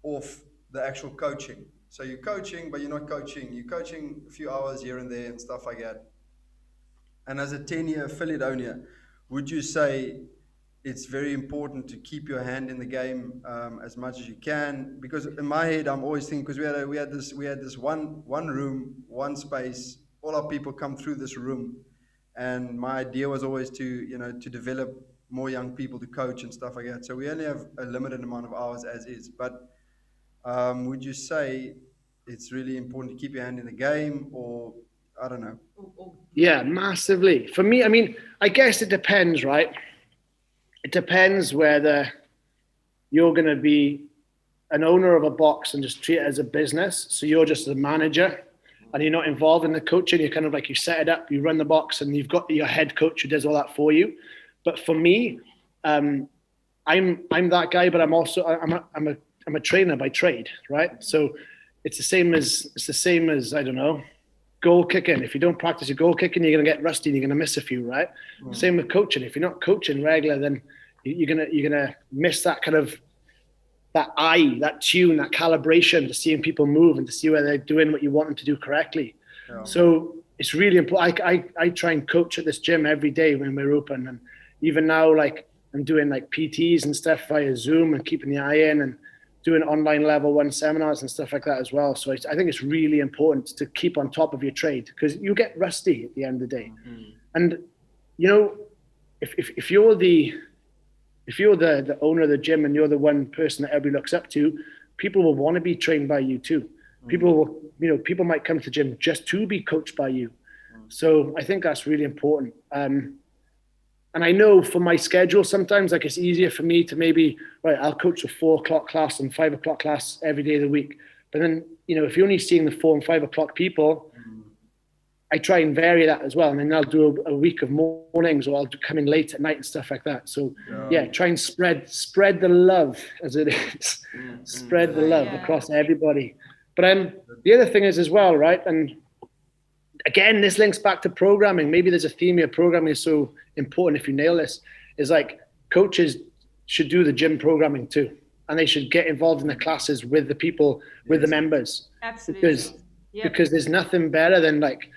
off the actual coaching. So you're coaching, but you're not coaching. You're coaching a few hours here and there and stuff like that. And as a 10-year affiliate owner, would you say it's very important to keep your hand in the game as much as you can? Because in my head, I'm always thinking, because we had this one room, one space, all our people come through this room. And my idea was always to develop more young people to coach and stuff like that. So we only have a limited amount of hours as is. But would you say it's really important to keep your hand in the game, or I don't know? Yeah, massively. For me, I mean, I guess it depends, right? It depends whether you're going to be an owner of a box and just treat it as a business. So you're just a manager and you're not involved in the coaching. You're kind of like, you set it up, you run the box, and you've got your head coach who does all that for you. But for me, I'm that guy, but I'm also I'm a trainer by trade, right? So it's the same as I don't know, goal kicking. If you don't practice your goal kicking, you're gonna get rusty and you're gonna miss a few, right? Same with coaching. If you're not coaching regular, then you're gonna miss that kind of that eye, that tune, that calibration to seeing people move and to see whether they're doing what you want them to do correctly. Yeah. So it's really important. I try and coach at this gym every day when we're open, and even now, like I'm doing like PTs and stuff via Zoom and keeping the eye in, and doing online level 1 seminars and stuff like that as well. So I think it's really important to keep on top of your trade, because you get rusty at the end of the day. Mm-hmm. And you know, if you're the owner of the gym and you're the one person that everybody looks up to, people will want to be trained by you too. Mm-hmm. People might come to the gym just to be coached by you. Mm-hmm. So I think that's really important. And I know for my schedule, sometimes like it's easier for me to maybe, right, I'll coach a 4 o'clock class and 5 o'clock class every day of the week. But then, you know, if you're only seeing the 4 and 5 o'clock people, I try and vary that as well. And then I'll do a week of mornings, or I'll come in late at night and stuff like that. So yeah, try and spread the love, as it is, spread the love across everybody. But the other thing is as well, right? And again, this links back to programming. Maybe there's a theme here. Programming is so important. If you nail this, is like coaches should do the gym programming too, and they should get involved in the classes with the people, with the members. Absolutely. Because there's nothing better than, like,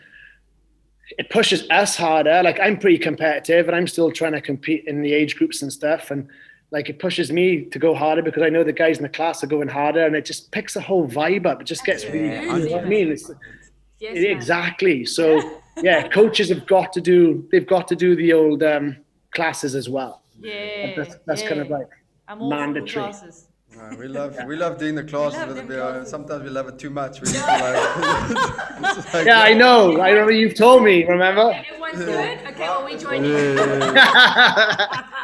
it pushes us harder. Like, I'm pretty competitive and I'm still trying to compete in the age groups and stuff, and like it pushes me to go harder because I know the guys in the class are going harder, and it just picks the whole vibe up. It just gets really, you know what I mean? Exactly. So yeah, coaches have got to do the old classes as well. Yeah, that's kind of like mandatory. We love doing the classes, but sometimes we love it too much. We need to I know. I remember you've told me. Remember? Everyone's good. Okay, well, we join you.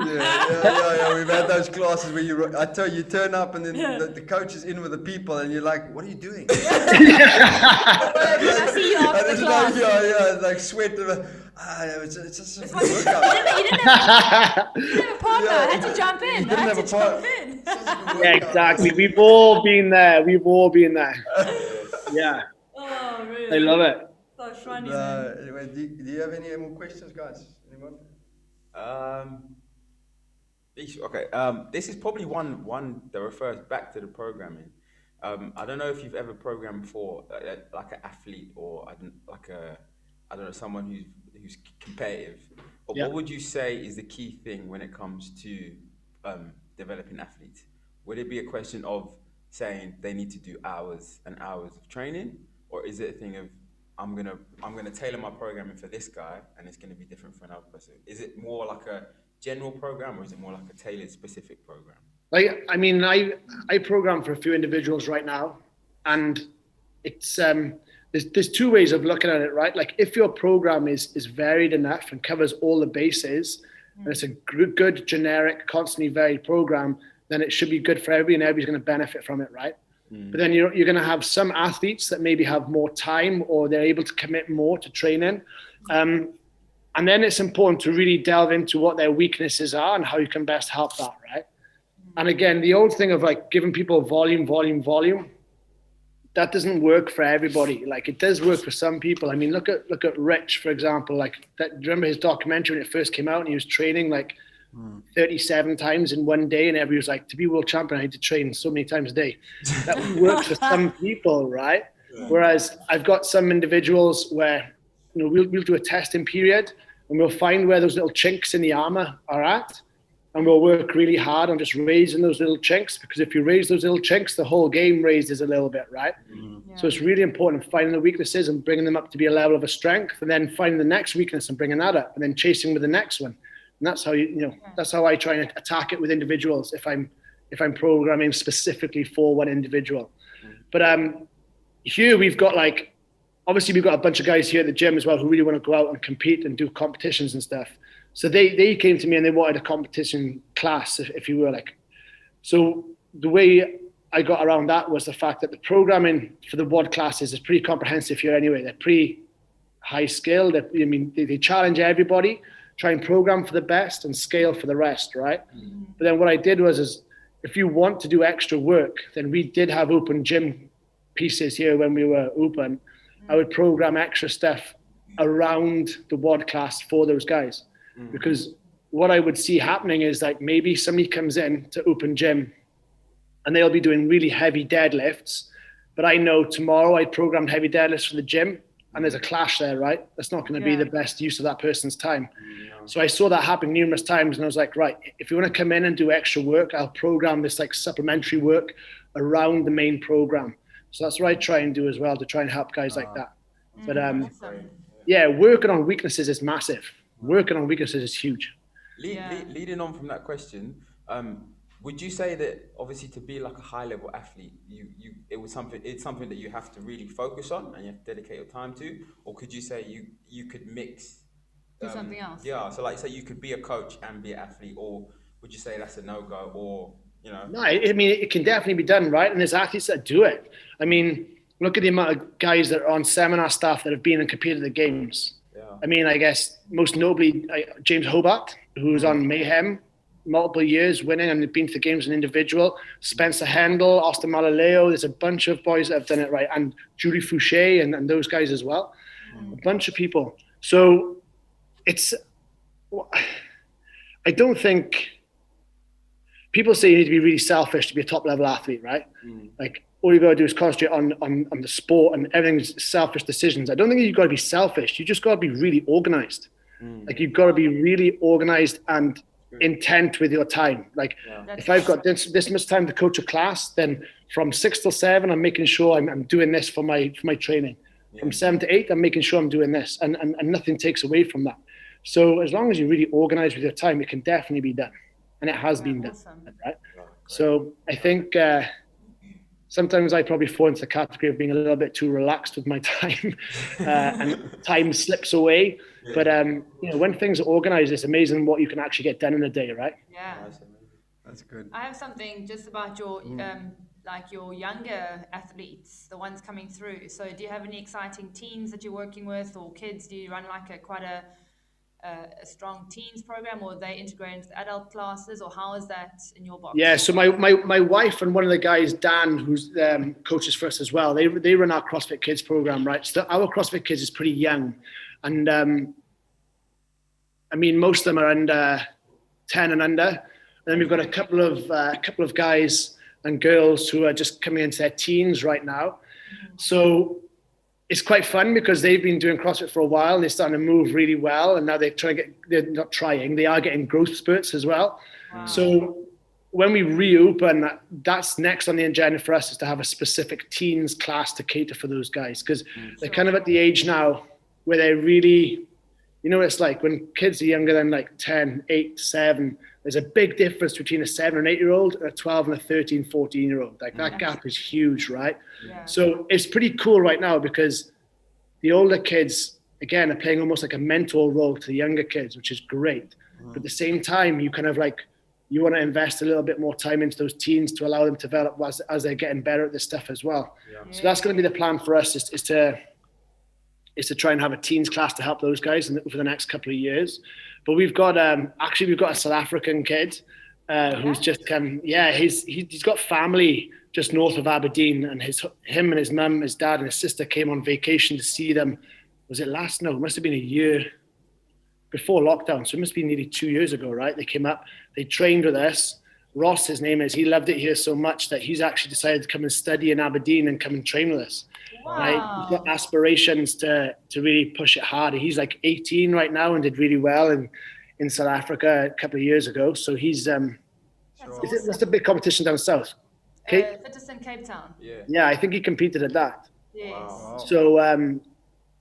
Yeah. We've had those classes where you turn up and then the coach is in with the people, and you're like, "What are you doing?" I see you after the class. It's like sweat. It's just a workout. You didn't have a partner. I had to jump in. Yeah, exactly. We've all been there. Yeah. Oh, really? I love it. So funny. Anyway, do you have any more questions, guys? Anyone? Okay. This is probably one that refers back to the programming. I don't know if you've ever programmed for like an athlete, or I don't know, someone who's competitive. But what would you say is the key thing when it comes to developing athletes? Would it be a question of saying they need to do hours and hours of training, or is it a thing of I'm gonna tailor my programming for this guy and it's gonna be different for another person? Is it more like a general program, or is it more like a tailored specific program? Like, I mean, I program for a few individuals right now, and it's there's two ways of looking at it, right? Like, if your program is varied enough and covers all the bases, and it's a good generic, constantly varied program, then it should be good for everybody, and everybody's going to benefit from it, right? But then you're going to have some athletes that maybe have more time, or they're able to commit more to training. And then it's important to really delve into what their weaknesses are and how you can best help that, right? And again, the old thing of like giving people volume, that doesn't work for everybody. Like, it does work for some people. I mean, look at Rich, for example. Like, remember his documentary when it first came out, and he was training like 37 times in one day, and everybody was like, to be world champion, I need to train so many times a day. That works for some people, right? Whereas I've got some individuals where, you know, we'll do a testing period, and we'll find where those little chinks in the armor are at, and we'll work really hard on just raising those little chinks, because if you raise those little chinks, the whole game raises a little bit, right? So it's really important finding the weaknesses and bringing them up to be a level of a strength, and then finding the next weakness and bringing that up, and then chasing with the next one. And that's how that's how I try and attack it with individuals if I'm programming specifically for one individual. But here we've got obviously we've got a bunch of guys here at the gym as well who really want to go out and compete and do competitions and stuff. So they came to me and they wanted a competition class, if you will. So the way I got around that was the fact that the programming for the WOD classes is pretty comprehensive here anyway. They're pretty high skill. They challenge everybody, try and program for the best and scale for the rest, right? But then what I did was if you want to do extra work, then we did have open gym pieces here when we were open. I would program extra stuff around the WOD class for those guys. Because what I would see happening is maybe somebody comes in to open gym and they'll be doing really heavy deadlifts, but I know tomorrow I programmed heavy deadlifts for the gym and there's a clash there, right? That's not going to be Yeah. the best use of that person's time. So I saw that happen numerous times, and I was like, right, if you want to come in and do extra work, I'll program this like supplementary work around the main program. So that's what I try and do as well, to try and help guys like that. But Awesome. yeah, working on weaknesses is massive. Working on weaknesses is huge. Leading on from that question, would you say that obviously to be like a high level athlete, it's something that you have to really focus on and you have to dedicate your time to, or could you say you could mix? Do something else. Yeah, so like say you could be a coach and be an athlete, or would you say that's a no go, or you know? No, I mean, it can definitely be done, right? And there's athletes that do it. I mean, look at the amount of guys that are on seminar staff that have been and competed at the games. Yeah. I mean, I guess most notably James Hobart, who was on Mayhem multiple years, winning and been to the games as an individual. Spencer Handel, Austin Malaleo. There's a bunch of boys that have done it right, and Julie Fouché and those guys as well. A bunch of people. So I don't think people say you need to be really selfish to be a top level athlete, right? Like all you got to do is concentrate on the sport and everything's selfish decisions. I don't think you've got to be selfish. You just got to be really organized. Like you've got to be really organized and intent with your time. Like if I've got this much time to coach a class, then from 6 till 7, I'm making sure I'm doing this for my training. From 7 to 8, I'm making sure I'm doing this, and nothing takes away from that. So as long as you're really organized with your time, it can definitely be done, and it has been done, right? So I think sometimes I probably fall into the category of being a little bit too relaxed with my time, and time slips away. But you know, when things are organized, it's amazing what you can actually get done in a day, right? Yeah. That's good. I have something just about your like your younger athletes, the ones coming through. So do you have any exciting teens that you're working with, or kids? Do you run like quite a strong teens program, or they integrate into the adult classes, or how is that in your box? Yeah, so my wife and one of the guys, Dan, who's coaches for us as well, they run our CrossFit Kids program, right? So our CrossFit Kids is pretty young, and I mean most of them are under 10 and under, and then we've got a couple of guys and girls who are just coming into their teens right now. So it's quite fun because they've been doing CrossFit for a while and they're starting to move really well. And now they are getting growth spurts as well. Wow. So when we reopen, that's next on the agenda for us, is to have a specific teens class to cater for those guys. Because they're kind of at the age now where they're really, you know, it's like when kids are younger than like 10, 8, 7, there's a big difference between a 7 or an 8-year-old and a 12 and a 13, 14-year-old. Like that gap is huge, right? Yeah. So it's pretty cool right now because the older kids, again, are playing almost like a mentor role to the younger kids, which is great. But at the same time, you kind of like, you want to invest a little bit more time into those teens to allow them to develop as they're getting better at this stuff as well. Yeah. So that's going to be the plan for us is to try and have a teens class to help those guys for the next couple of years. But we've got we've got a South African kid who's just come. Yeah, he's got family just north of Aberdeen, and him and his mum, his dad, and his sister came on vacation to see them. Was it last? No, it must have been a year before lockdown. So it must be nearly 2 years ago, right? They came up, they trained with us. Ross, his name is. He loved it here so much that he's actually decided to come and study in Aberdeen and come and train with us. Wow. Right? He's got aspirations to really push it harder. He's like 18 right now and did really well in South Africa a couple of years ago. So he's that's a big competition down south. Fittest in Cape Town. Yeah, I think he competed at that. Yes. Wow. So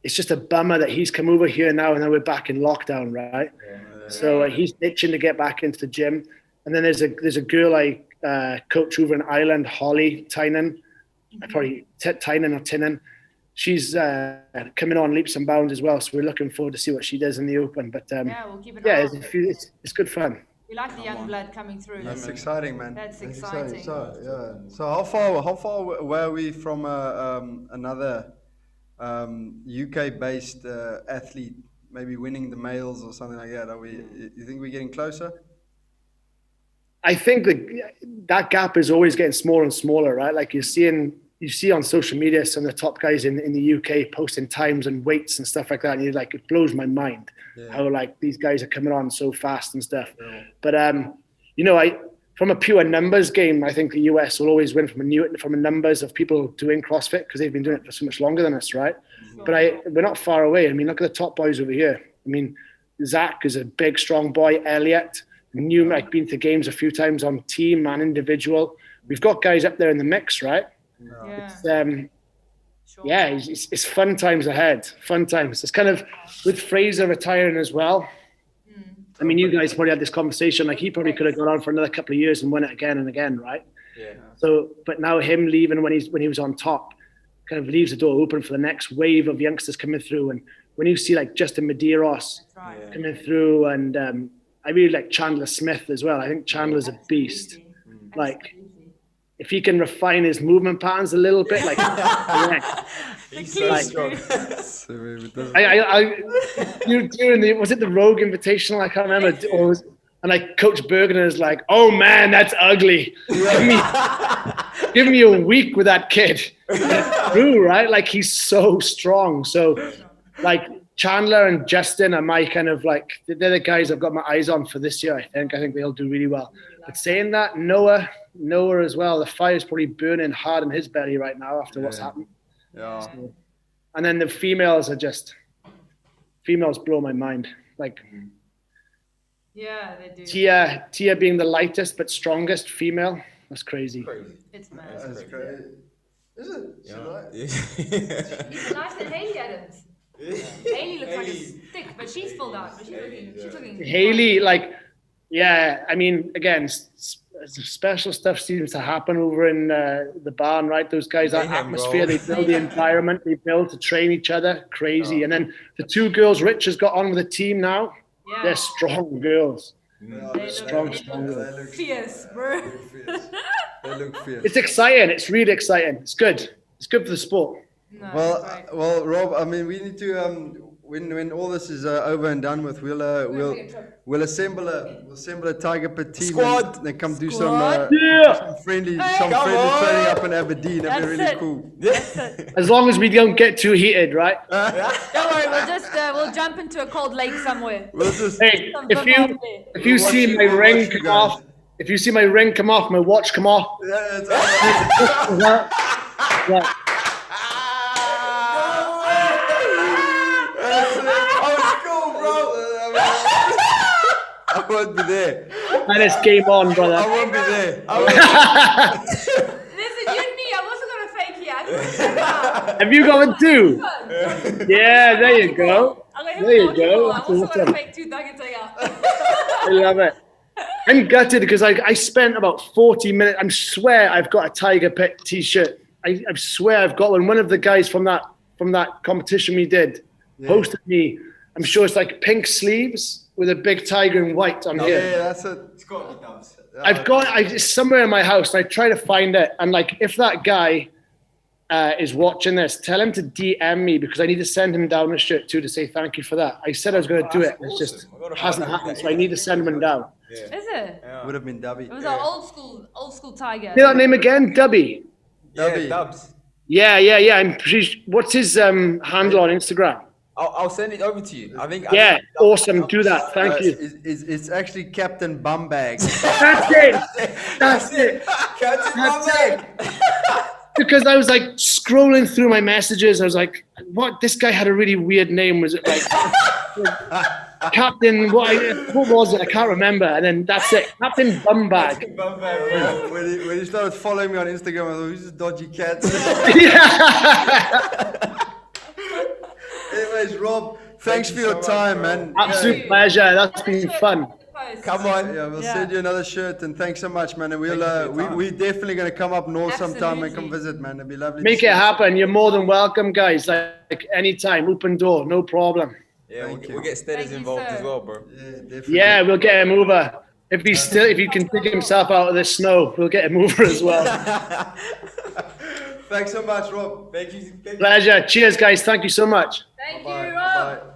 it's just a bummer that he's come over here now and then we're back in lockdown, right? Yeah. So he's itching to get back into the gym. And then there's a girl I coach over in Ireland, Holly Tynan. Probably Tynan or Tinnen. She's coming on leaps and bounds as well, so we're looking forward to see what she does in the open. But we'll keep it on. It's good fun. We like the young blood coming through. That's exciting, man. That's exciting. So how far were we from another UK-based athlete, maybe winning the males or something like that? You think we're getting closer? I think that gap is always getting smaller and smaller, right? Like you see on social media some of the top guys in the UK posting times and weights and stuff like that, and you're like, it blows my mind how like these guys are coming on so fast and stuff. Yeah. But you know, from a pure numbers game, I think the US will always win from a numbers of people doing CrossFit because they've been doing it for so much longer than us, right? But we're not far away. I mean, look at the top boys over here. I mean, Zach is a big, strong boy. Elliot, I've been to games a few times on team and individual. We've got guys up there in the mix, right? It's fun times ahead. Fun times. It's kind of with Fraser retiring as well. I mean, you guys probably had this conversation. Like, he probably could have gone on for another couple of years and won it again and again, right? Yeah. So, but now him leaving when he was on top, kind of leaves the door open for the next wave of youngsters coming through. And when you see like Justin Medeiros coming through, and I really like Chandler Smith as well. I think Chandler's a beast. Like, if he can refine his movement patterns a little bit, like, he's so strong. Was it the Rogue Invitational? I can't remember. And like Coach Bergener is like, oh man, that's ugly. Give me a week with that kid. True, right? Like, he's so strong. So like Chandler and Justin are my kind of like, they're the guys I've got my eyes on for this year. I think they'll do really well. But saying that, Noah as well, the fire's probably burning hard in his belly right now after what's happened. Yeah. So, and then the females blow my mind. Like, they do. Tia being the lightest but strongest female. That's crazy. It's mad. That's crazy. Is it? He's nicer than Haley Adams. Haley looks like a stick, but she's filled out. But she's looking. Haley, like, I mean, again, special stuff seems to happen over in the barn, right? Those guys, that atmosphere, they build the environment, they build to train each other, crazy. And then the two girls Rich has got on with the team now, they're strong girls. They Strong look fierce, bro. They look fierce. It's exciting. It's really exciting. It's good. It's good for the sport. No, well, Rob, I mean, we need to when all this is over and done with, we'll assemble a Tiger Pit team Squad. and come do Squad. some friendly training up in Aberdeen. That'd be really cool. As long as we don't get too heated, right? Don't worry, we'll jump into a cold lake somewhere. Hey, if you see my ring come off, my watch come off. I won't be there. And it's game on, brother. I won't be there. Listen, you and me, I'm also going to fake here. Have you got one too? Yeah, there you go. There you go. I'm also going to fake two nuggets out. I love it. I'm gutted because I spent about 40 minutes. I swear I've got a Tiger Pit t-shirt. I swear I've got one. One of the guys from that competition we did posted me. I'm sure it's like pink sleeves with a big tiger in white on here. Yeah, that's it. It's got to be done. It's somewhere in my house, and I try to find it. And like, if that guy is watching this, tell him to DM me because I need to send him down a shirt too to say thank you for that. I said I was going to do it. It's just hasn't happened, so I need to send him down. Is it? Would have been Dubby. It was an old school tiger. Say that name again, Dubby. Dubby. Dubs. Yeah. What's his handle on Instagram? I'll send it over to you. I think. Awesome. Do that. Thank you. It's actually Captain Bumbag. That's it. Captain Bumbag. Because I was like scrolling through my messages. I was like, what? This guy had a really weird name. Was it like Captain? What was it? I can't remember. And then that's it. Captain Bumbag. When he started following me on Instagram, I thought, who's this dodgy cat? Anyways, Rob, thanks for your time, man. Absolute pleasure. That's been fun. Come on. Yeah, we'll send you another shirt, and thanks so much, man. And we're definitely gonna come up north sometime and come visit, man. It'd be lovely. Make it happen. You're more than welcome, guys. Like anytime, open door, no problem. Yeah, we'll get Steaders involved as well, bro. Yeah, definitely. Yeah, we'll get him over. If he can dig himself out of the snow, we'll get him over as well. Thanks so much, Rob. Thank you. Pleasure. Cheers, guys. Thank you so much. Thank Bye. you, Rob. Bye.